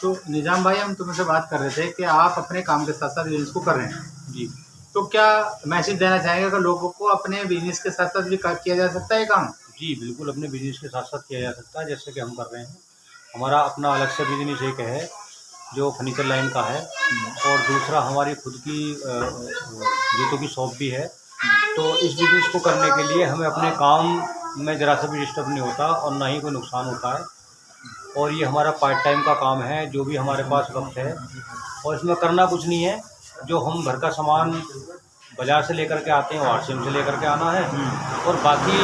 तो निजाम भाई, हम तुमसे बात कर रहे थे कि आप अपने काम के साथ साथ बिजनेस को कर रहे हैं, जी। तो क्या मैसेज देना चाहेंगे कि लोगों को अपने बिजनेस के साथ साथ भी किया जा सकता है ये काम? जी, बिल्कुल अपने बिज़नेस के साथ-साथ किया जा सकता है, जैसे कि हम कर रहे हैं। हमारा अपना अलग से बिज़नेस एक है, जो फर्नीचर लाइन का है, और दूसरा हमारी खुद की जूतों की शॉप भी है। तो इस बिज़नेस को करने के लिए हमें अपने काम में ज़रा सा भी डिस्टर्ब नहीं होता और ना ही कोई नुकसान होता है। और ये हमारा पार्ट टाइम का काम है, जो भी हमारे पास वक़्त है, और इसमें करना कुछ नहीं है। जो हम घर का सामान बाज़ार से लेकर के आते हैं, वो आरसीएम से लेकर के आना है, और बाकी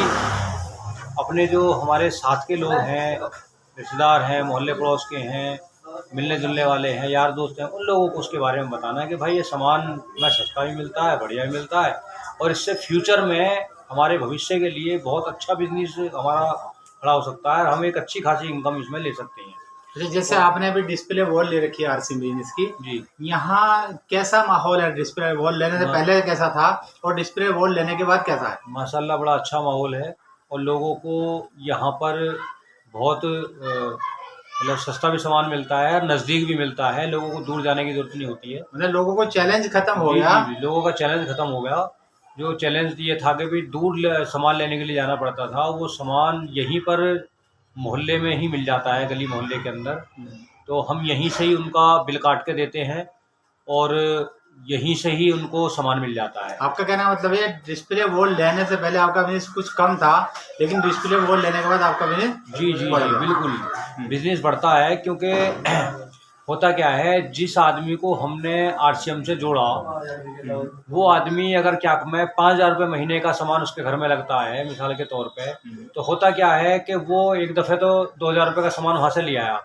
अपने जो हमारे साथ के लोग हैं, रिश्तेदार हैं, मोहल्ले पड़ोस के हैं, मिलने-जुलने वाले हैं, यार दोस्त हैं, उन लोगों को उसके बारे में बताना है कि भाई ये सामान में सस्ता भी मिलता है, बढ़िया भी मिलता है, और इससे फ्यूचर में हमारे भविष्य के लिए बहुत अच्छा बिज़नेस हमारा खड़ा हो सकता है और हम एक अच्छी खासी इनकम इसमें ले सकते हैं। जैसे आपने अभी डिस्प्ले वॉल ले रखी है आरसी बिजनेस की, जी। यहाँ कैसा माहौल है? डिस्प्ले वॉल लेने से पहले कैसा था और डिस्प्ले वॉल लेने के बाद कैसा है? माशाल्लाह बड़ा अच्छा माहौल है, और लोगों को यहाँ पर बहुत मतलब सस्ता भी सामान मिलता है और नज़दीक भी मिलता है, लोगों को दूर जाने की ज़रूरत नहीं होती है। मतलब लोगों को चैलेंज खत्म हो जी, गया। जी, जी, लोगों का चैलेंज ख़त्म हो गया। जो चैलेंज ये था कि भाई दूर सामान लेने के लिए जाना पड़ता था, वो सामान यहीं पर मोहल्ले में ही मिल जाता है, गली मोहल्ले के अंदर। तो हम यहीं से ही उनका बिल काट के देते हैं, और यहीं से ही उनको सामान मिल जाता है। आपका कहना मतलब है डिस्प्ले वॉल लेने से पहले आपका बिजनेस कुछ कम था, लेकिन डिस्प्ले वॉल लेने के बाद आपका बिजनेस जी, जी, बढ़ जी, गया। बिल्कुल। बिज़नेस बढ़ता है, क्योंकि होता क्या है, जिस आदमी को हमने आरसीएम से जोड़ा, वो आदमी अगर क्या मैं 5,000 रुपये महीने का सामान उसके घर में लगता है मिसाल के तौर पे, तो होता क्या है कि वो एक दफ़े तो 2,000 रुपये का सामान वहाँ से ले आया,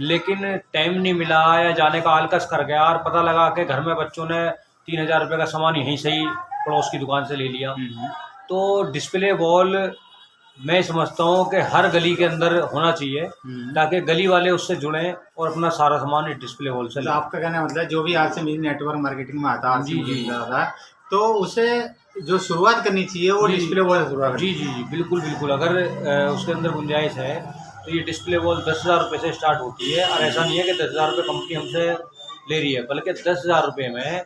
लेकिन टाइम नहीं मिला या जाने का आलकस कर गया, और पता लगा कि घर में बच्चों ने 3,000 रुपये का सामान यहीं से ही पड़ोस की दुकान से ले लिया। तो डिस्प्ले वॉल मैं समझता हूँ कि हर गली के अंदर होना चाहिए, ताकि गली वाले उससे जुड़ें और अपना सारा सामान इस डिस्प्ले वॉल से तो लें। आपका कहना मतलब जो भी आरसी नेटवर्क मार्केटिंग में आता है, जी, जी, जी। आता है, तो उसे जो शुरुआत करनी चाहिए वो जी, डिस्प्ले वॉल से शुरुआत जी, करनी जी, जी, बिल्कुल, बिल्कुल। अगर उसके अंदर गुंजाइश है, तो ये डिस्प्ले वॉल 10,000 रुपये से स्टार्ट होती है, और ऐसा नहीं है कि 10,000 रुपये कंपनी हमसे ले रही है, बल्कि 10,000 रुपये में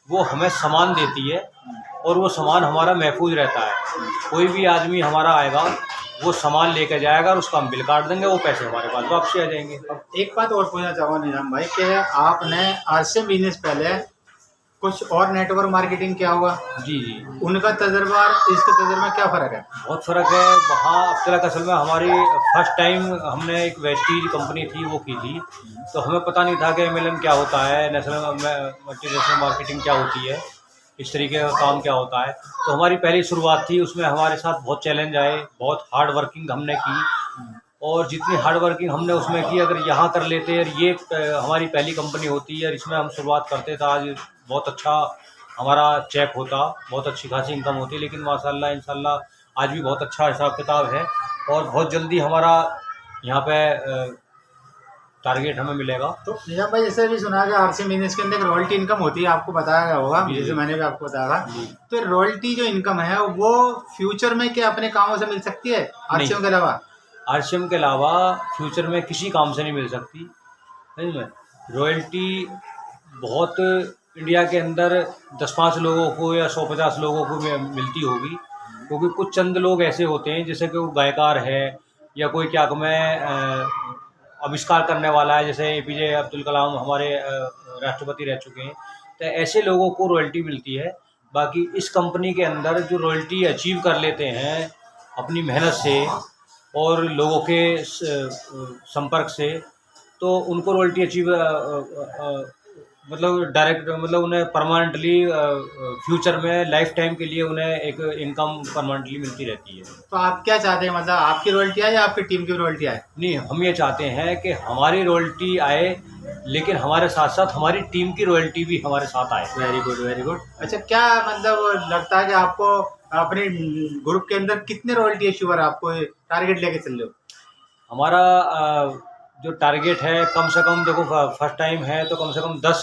वो हमें सामान देती है, और वो सामान हमारा महफूज रहता है। कोई भी आदमी हमारा आएगा, वो सामान लेकर जाएगा और उसका हम बिल काट देंगे, वो पैसे हमारे पास वापसी आ जाएंगे। अब एक बात और पूछना चाहूँगा निजाम भाई कि आपने आरसी बिजनेस पहले कुछ और नेटवर्क मार्केटिंग किया होगा, जी, जी। उनका तजर्बा और इसका तजर्बा में क्या फ़र्क है? बहुत फ़र्क है। वहाँ अब तक असल में हमारी फर्स्ट टाइम हमने एक वेस्टीज कंपनी थी वो की थी, तो हमें पता नहीं था कि एमएलएम क्या होता है, मल्टीनेशनल मार्केटिंग क्या होती है, इस तरीके का काम क्या होता है। तो हमारी पहली शुरुआत थी, उसमें हमारे साथ बहुत चैलेंज आए, बहुत हार्ड वर्किंग हमने की, और जितनी हार्ड वर्किंग हमने उसमें की, अगर यहाँ कर लेते और ये हमारी पहली कंपनी होती है और इसमें हम शुरुआत करते, तो आज बहुत अच्छा हमारा चेक होता, बहुत अच्छी खासी इनकम होती। लेकिन माशाल्लाह इंशाल्लाह आज भी बहुत अच्छा हिसाब किताब है, और बहुत जल्दी हमारा यहाँ पे टारगेट हमें मिलेगा। तो निजाम भाई, जैसे भी सुना कि आरसी बिजनेस के अंदर एक रॉयल्टी इनकम होती है, आपको बताया गया होगा, जी, जैसे जी। मैंने भी आपको बताया था। जी। तो रॉयल्टी जो इनकम है वो फ्यूचर में क्या अपने कामों से मिल सकती है आरसीओ के अलावा? आरसीएम के अलावा फ्यूचर में किसी काम से नहीं मिल सकती, समझ में। रॉयल्टी बहुत इंडिया के अंदर 10-5 लोगों को या 100-50 लोगों को मिलती होगी, क्योंकि कुछ चंद लोग ऐसे होते हैं, जैसे कि वो गायकार है, या कोई क्या आविष्कार करने वाला है, जैसे एपीजे अब्दुल कलाम हमारे राष्ट्रपति रह चुके हैं, तो ऐसे लोगों को रॉयल्टी मिलती है। बाकी इस कंपनी के अंदर जो रॉयल्टी अचीव कर लेते हैं अपनी मेहनत से और लोगों के संपर्क से, तो उनको रॉयल्टी अचीव मतलब डायरेक्ट, मतलब उन्हें परमानेंटली फ्यूचर में लाइफ टाइम के लिए उन्हें एक इनकम परमानेंटली मिलती रहती है। तो आप क्या चाहते हैं, मतलब आपकी रॉयल्टी आए या आपकी टीम की रॉयल्टी आए? नहीं, हम ये चाहते हैं कि हमारी रॉयल्टी आए, लेकिन हमारे साथ साथ हमारी टीम की रॉयल्टी भी हमारे साथ आए। Very good, very good. अच्छा, क्या मतलब लगता है कि आपको अपने ग्रुप के अंदर कितने रॉयल्टी अचीवर आपको टारगेट लेके चल रहे हो? हमारा जो टारगेट है, कम से कम देखो फर्स्ट टाइम है, तो कम से कम 10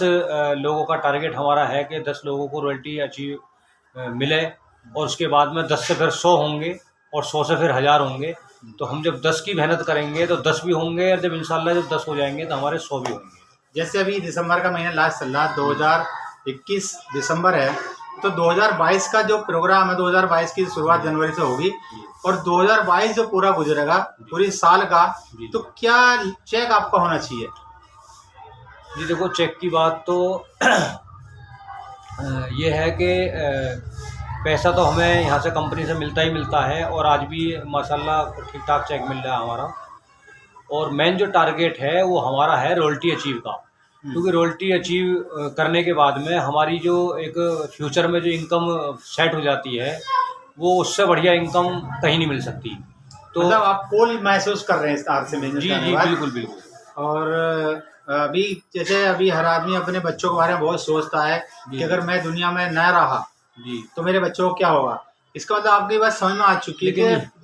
लोगों का टारगेट हमारा है कि 10 लोगों को रॉयल्टी अचीव मिले, और उसके बाद में 10 से फिर 100 होंगे, और 100 से फिर 1000 होंगे। तो हम जब 10 की मेहनत करेंगे तो 10 भी होंगे, और जब इंशाल्लाह जब 10 हो जाएंगे तो हमारे 100 भी होंगे। जैसे अभी दिसंबर का महीना लास्ट चल रहा, 2021 दिसंबर है, तो 2022 का जो प्रोग्राम है, 2022 की शुरुआत जनवरी से होगी और 2022 जो पूरा गुजरेगा पूरी साल का, तो क्या चेक आपका होना चाहिए? जी देखो, चेक की बात तो ये है कि पैसा तो हमें यहाँ से कंपनी से मिलता ही मिलता है, और आज भी माशाल्लाह ठीक ठाक चेक मिल रहा है हमारा। और मेन जो टारगेट है वो हमारा है रॉयल्टी अचीव का, क्योंकि रॉयल्टी अचीव करने के बाद में हमारी जो एक फ्यूचर में जो इनकम सेट हो जाती है, वो उससे बढ़िया इनकम कहीं नहीं मिल सकती। तो मतलब आप कोल महसूस कर रहे हैं इस आर से बिजनेस जी करने जी के बाद? बिल्कुल बिल्कुल। और अभी जैसे अभी हर आदमी अपने बच्चों के बारे में बहुत सोचता है कि अगर मैं दुनिया में न रहा जी तो मेरे बच्चों को क्या होगा। इसका मतलब आपकी बात समझ में आ चुकी है कि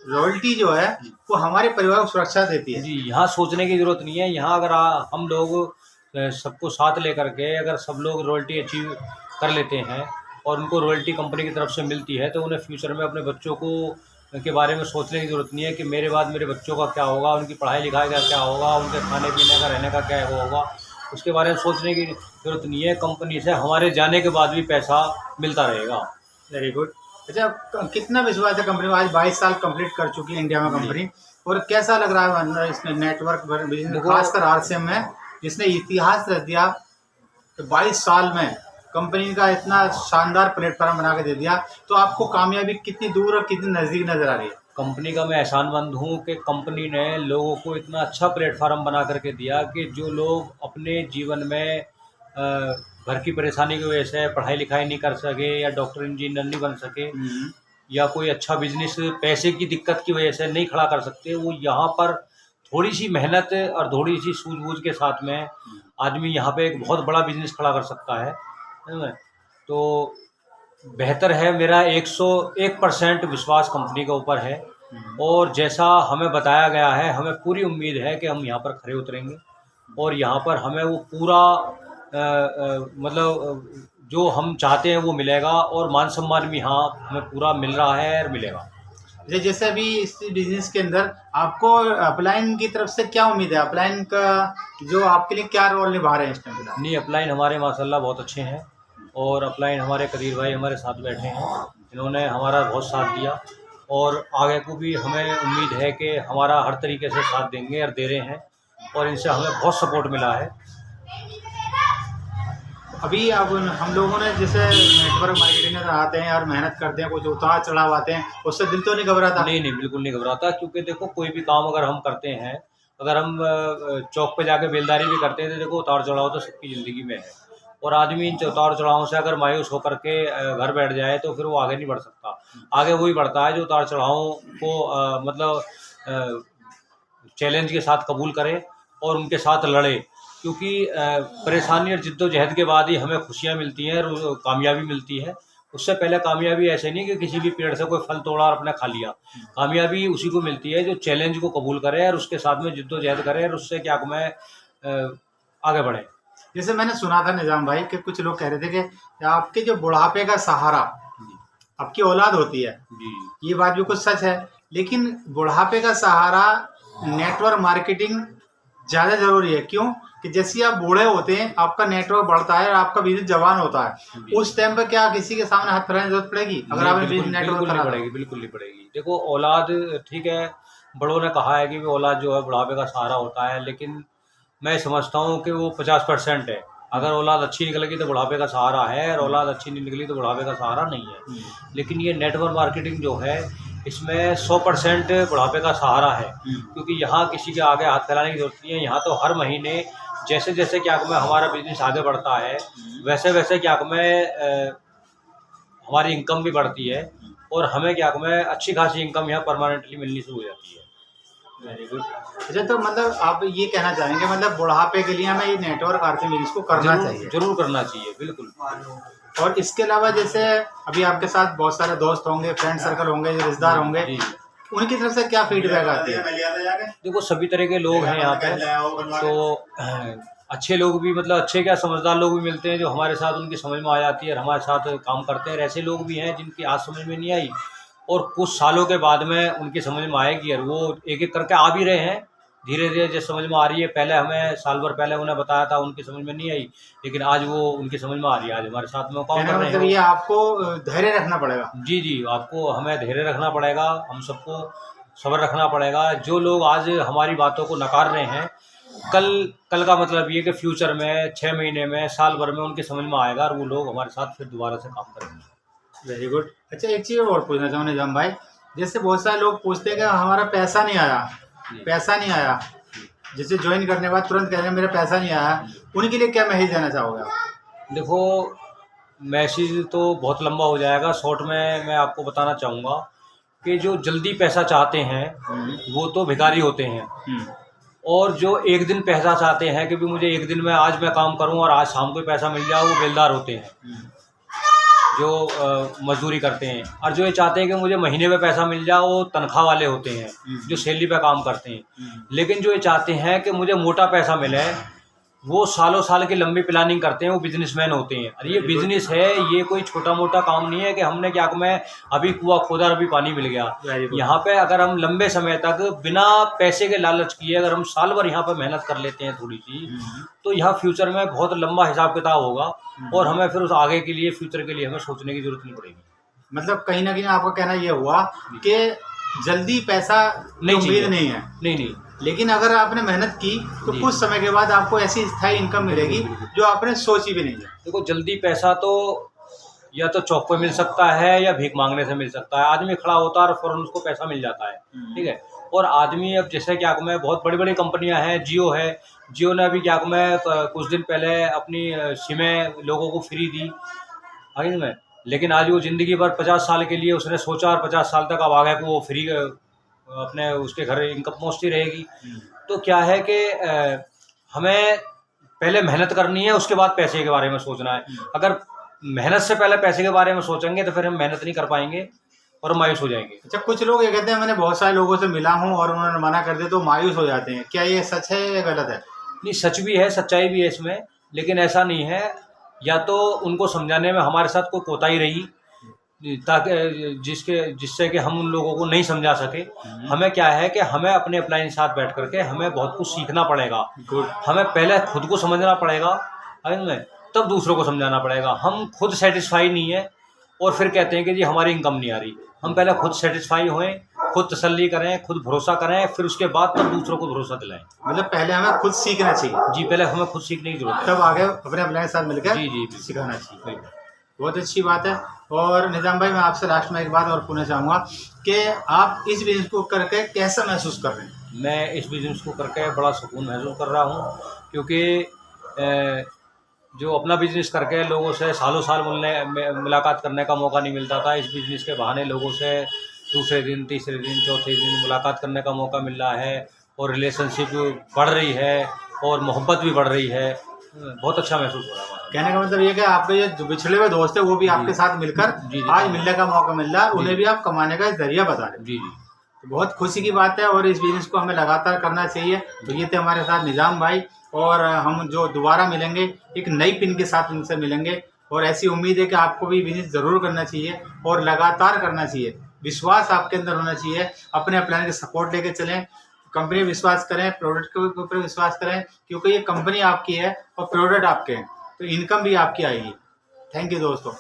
रॉयल्टी जो है वो हमारे परिवार को सुरक्षा देती है। जी, यहाँ सोचने की ज़रूरत नहीं है। यहाँ अगर हम लोग सबको साथ लेकर के अगर सब लोग रॉयल्टी अचीव कर लेते हैं और उनको रॉयल्टी कंपनी की तरफ से मिलती है, तो उन्हें फ्यूचर में अपने बच्चों को के बारे में सोचने की ज़रूरत नहीं है कि मेरे बाद मेरे बच्चों का क्या होगा, उनकी पढ़ाई लिखाई का क्या होगा, उनके खाने पीने का रहने का क्या होगा। उसके बारे में सोचने की ज़रूरत नहीं है। कंपनी से हमारे जाने के बाद भी पैसा मिलता रहेगा। Very good. अच्छा, कितना विश्वास है कंपनी में? आज 22 साल कंप्लीट कर चुकी है इंडिया में कंपनी, और कैसा लग रहा है इसमें नेटवर्क बिजनेस, खासकर आरसीएम में जिसने इतिहास रच दिया कि 22 साल में कंपनी का इतना शानदार प्लेटफॉर्म बना के दे दिया। तो आपको कामयाबी कितनी दूर और कितनी नज़दीक नज़र आ रही है? कंपनी का मैं एहसानमंद हूँ कि कंपनी ने लोगों को इतना अच्छा प्लेटफार्म बना करके दिया कि जो लोग अपने जीवन में घर की परेशानी की वजह से पढ़ाई लिखाई नहीं कर सके या डॉक्टर इंजीनियर नहीं बन सके या कोई अच्छा बिजनेस पैसे की दिक्कत की वजह से नहीं खड़ा कर सकते, वो यहाँ पर थोड़ी सी मेहनत और थोड़ी सी सूझबूझ के साथ में आदमी यहाँ पे एक बहुत बड़ा बिजनेस खड़ा कर सकता है ना। तो बेहतर है, मेरा 101% विश्वास कंपनी के ऊपर है, और जैसा हमें बताया गया है हमें पूरी उम्मीद है कि हम यहाँ पर खरे उतरेंगे और यहाँ पर हमें वो पूरा मतलब जो हम चाहते हैं वो मिलेगा, और मान सम्मान भी यहाँ हमें पूरा मिल रहा है और मिलेगा। जैसे अभी इस बिजनेस के अंदर आपको अपलाइन की तरफ से क्या उम्मीद है? अपलाइन का जो आपके लिए क्या रोल निभा रहे हैं इस टाइम पे? नहीं, अपलाइन हमारे माशाल्लाह बहुत अच्छे हैं, और अपलाइन हमारे कदीर भाई हमारे साथ बैठे हैं, इन्होंने हमारा बहुत साथ दिया, और आगे को भी हमें उम्मीद है कि हमारा हर तरीके से साथ देंगे और दे रहे हैं, और इनसे हमें बहुत सपोर्ट मिला है। अभी अब हम लोगों ने जैसे नेटवर्क मार्केटिंग में आते हैं और मेहनत करते हैं, कुछ उतार चढ़ाव आते हैं, उससे दिल तो नहीं घबराता? नहीं नहीं, बिल्कुल नहीं घबराता, क्योंकि देखो कोई भी काम अगर हम करते हैं, अगर हम चौक पे जाके बेलदारी भी करते हैं, तो देखो उतार चढ़ाव तो सबकी ज़िंदगी में है, और आदमी इन उतार चढ़ावों से अगर मायूस होकर के घर बैठ जाए तो फिर वो आगे नहीं बढ़ सकता। आगे वही बढ़ता है जो उतार चढ़ावों को मतलब चैलेंज के साथ कबूल करे और उनके साथ लड़े, क्योंकि परेशानी और जिद्दोजहद के बाद ही हमें खुशियाँ मिलती हैं और कामयाबी मिलती है। उससे पहले कामयाबी ऐसे नहीं कि किसी भी पेड़ से कोई फल तोड़ा और अपने खा लिया। कामयाबी उसी को मिलती है जो चैलेंज को कबूल करे और उसके साथ में जिद्दोजहद करे और उससे क्या मैं आगे बढ़े। जैसे मैंने सुना था निजाम भाई कि कुछ लोग कह रहे थे कि आपके जो बुढ़ापे का सहारा आपकी औलाद होती है। जी, ये बात भी कुछ सच है, लेकिन बुढ़ापे का सहारा नेटवर्क मार्केटिंग ज़्यादा ज़रूरी है। क्यों? कि जैसे आप बूढ़े होते हैं आपका नेटवर्क बढ़ता है और आपका बिजनेस जवान होता है, उस टाइम पर क्या किसी के सामने हाथ फैलाने की जरूरत पड़ेगी अगर आपने बिजनेस नेटवर्क बिल्कुल नहीं पड़ेगी, बिल्कुल नहीं पड़ेगी। देखो औलाद ठीक है, बड़ों ने कहा है कि वो औलाद जो है बुढ़ापे का सहारा होता है, लेकिन मैं समझता हूँ कि वो 50% है। अगर औलाद अच्छी निकलेगी तो बुढ़ापे का सहारा है, और औलाद अच्छी नहीं निकली तो बुढ़ापे का सहारा नहीं है। लेकिन ये नेटवर्क मार्केटिंग जो है इसमें 100% बुढ़ापे का सहारा है, क्योंकि यहाँ किसी के आगे हाथ फैलाने की जरूरत नहीं है। यहाँ तो हर महीने जैसे जैसे क्या मैं हमारा बिजनेस आगे बढ़ता है वैसे वैसे क्या मैं हमारी इनकम भी बढ़ती है, और हमें क्या मैं अच्छी खासी इनकम यहाँ परमानेंटली मिलनी शुरू हो जाती है। Very good. अच्छा, तो मतलब आप ये कहना चाहेंगे मतलब बुढ़ापे के लिए हमें ये नेटवर्क आर्थिक बिजनेस को करना चाहिए? जरूर करना चाहिए, बिल्कुल। और इसके अलावा जैसे अभी आपके साथ बहुत सारे दोस्त होंगे, फ्रेंड सर्कल होंगे, रिश्तेदार होंगे, उनकी तरफ से क्या फीडबैक आती है? देखो सभी तरह के लोग हैं यहाँ पे, तो अच्छे लोग भी मतलब अच्छे क्या समझदार लोग भी मिलते हैं जो हमारे साथ उनकी समझ में आ जाती है और हमारे साथ काम करते हैं। ऐसे लोग भी हैं जिनकी आज समझ में नहीं आई और कुछ सालों के बाद में उनकी समझ में आएगी, और वो एक एक करके आ भी रहे हैं धीरे धीरे, जो समझ में आ रही है। पहले हमें साल भर पहले उन्हें बताया था, उनकी समझ में नहीं आई, लेकिन आज वो उनकी समझ में आ रही है। आज हमारे साथ में वो काम कहने कर का रहे मतलब हैं। ये आपको धैर्य रखना पड़ेगा। जी जी, आपको हमें धैर्य रखना पड़ेगा, हम सबको सब्र रखना पड़ेगा। जो लोग आज हमारी बातों को नकार रहे हैं, कल का मतलब ये कि फ्यूचर में 6 महीने में, साल भर में उनकी समझ में आएगा, और वो लोग हमारे साथ फिर दोबारा से काम करेंगे। Very good. अच्छा, एक चीज़ और पूछना चाहूँ निजाम भाई, जैसे बहुत सारे लोग पूछते हैं कि हमारा पैसा नहीं आया, जिसे ज्वाइन करने के बाद तुरंत कह रहे हैं मेरा पैसा नहीं आया, उनके लिए क्या मैसेज देना चाहोगे आप? देखो, मैसेज तो बहुत लंबा हो जाएगा, शॉर्ट में मैं आपको बताना चाहूँगा कि जो जल्दी पैसा चाहते हैं वो तो भिखारी होते हैं, और जो एक दिन पैसा चाहते हैं कि भी मुझे एक दिन में आज मैं काम करूं और आज शाम को पैसा मिल जाए, वो बेलदार होते हैं, जो मजदूरी करते हैं। और जो ये चाहते हैं कि मुझे महीने में पैसा मिल जाए, वो तनख्वाह वाले होते हैं, जो सैलरी पे काम करते हैं। लेकिन जो ये चाहते हैं कि मुझे मोटा पैसा मिले, वो सालों साल की लंबी प्लानिंग करते हैं, वो बिजनेसमैन होते हैं। और ये बिजनेस है, ये कोई छोटा मोटा काम नहीं है कि हमने क्या मैं अभी कुआं खोदा और अभी पानी मिल गया। यहाँ पे अगर हम लंबे समय तक बिना पैसे के लालच किए अगर हम साल भर यहाँ पे मेहनत कर लेते हैं थोड़ी सी, तो यहाँ फ्यूचर में बहुत लंबा हिसाब किताब होगा, और हमें फिर उस आगे के लिए, फ्यूचर के लिए हमें सोचने की जरूरत नहीं पड़ेगी। मतलब कहीं ना कहीं आपका कहना ये हुआ कि जल्दी पैसा नहीं उम्मीद नहीं है, नहीं, लेकिन अगर आपने मेहनत की तो कुछ समय के बाद आपको ऐसी स्थायी इनकम मिलेगी जो आपने सोची भी नहीं है। देखो, जल्दी पैसा तो या तो चौक पे मिल सकता है या भीख मांगने से मिल सकता है। आदमी खड़ा होता है और फौरन उसको पैसा मिल जाता है, ठीक है। और आदमी अब जैसे क्या मैं, बहुत बड़ी बड़ी कंपनियां हैं, जियो है, जियो ने अभी क्या मैं कुछ दिन पहले अपनी सिमें लोगों को फ्री दी आगे में, लेकिन आज वो ज़िंदगी भर 50 साल के लिए उसने सोचा, और 50 साल तक अब आगे को वो फ्री अपने उसके घर इनकम पहुँचती रहेगी। तो क्या है कि हमें पहले मेहनत करनी है, उसके बाद पैसे के बारे में सोचना है। अगर मेहनत से पहले पैसे के बारे में सोचेंगे तो फिर हम मेहनत नहीं कर पाएंगे और मायूस हो जाएंगे। अच्छा, कुछ लोग ये कहते हैं मैंने बहुत सारे लोगों से मिला हूँ और उन्होंने मना कर दिया तो मायूस हो जाते हैं, क्या ये सच है या गलत है? नहीं, सच भी है, सच्चाई भी है इसमें, लेकिन ऐसा नहीं है। या तो उनको समझाने में हमारे साथ कोई कोताही रही, ताकि जिससे कि हम उन लोगों को नहीं समझा सके। हमें क्या है कि हमें अपने अपलाइन साथ बैठ करके हमें बहुत कुछ सीखना पड़ेगा। हमें पहले खुद को समझना पड़ेगा, तब दूसरों को समझाना पड़ेगा। हम खुद सेटिस्फाई नहीं है और फिर कहते हैं कि जी हमारी इनकम नहीं आ रही। हम पहले खुद सेटिस्फाई होएं, खुद तसल्ली करें, खुद भरोसा करें, फिर उसके बाद तब दूसरों को भरोसा दिलाएं। मतलब पहले हमें खुद सीखना चाहिए। जी, पहले हमें खुद सीखने की जरूरत है, तब आगे अपने अपलाइन साथ मिलकर जी सिखाना चाहिए। बहुत अच्छी बात है। और निजाम भाई, मैं आपसे लास्ट में एक बात और पूछना चाहूँगा कि आप इस बिजनेस को करके कैसा महसूस कर रहे हैं? मैं इस बिज़नेस को करके बड़ा सुकून महसूस कर रहा हूँ, क्योंकि जो अपना बिज़नेस करके लोगों से सालों साल मुलाकात करने का मौका नहीं मिलता था, इस बिज़नेस के बहाने लोगों से दूसरे दिन, तीसरे दिन, चौथे दिन मुलाकात करने का मौका मिल रहा है, और रिलेशनशिप बढ़ रही है और मोहब्बत भी बढ़ रही है। बहुत अच्छा महसूस हो रहा है। कहने का मतलब ये कि आपके जो बिछड़े हुए दोस्त है वो भी आपके साथ मिलकर आज मिलने का मौका मिल रहा है, उन्हें भी आप कमाने का जरिया बता रहे हैं। जी, तो बहुत खुशी की बात है और इस बिजनेस को हमें लगातार करना चाहिए। तो ये थे हमारे साथ निजाम भाई, और हम जो दोबारा मिलेंगे एक नई पिन के साथ उनसे मिलेंगे, और ऐसी उम्मीद है कि आपको भी बिजनेस ज़रूर करना चाहिए और लगातार करना चाहिए। विश्वास आपके अंदर होना चाहिए, अपने प्लान के सपोर्ट लेके चलें, कंपनी विश्वास करें, प्रोडक्ट के ऊपर विश्वास करें, क्योंकि ये कंपनी आपकी है और प्रोडक्ट आपके हैं, तो इनकम भी आपकी आएगी। थैंक यू दोस्तों।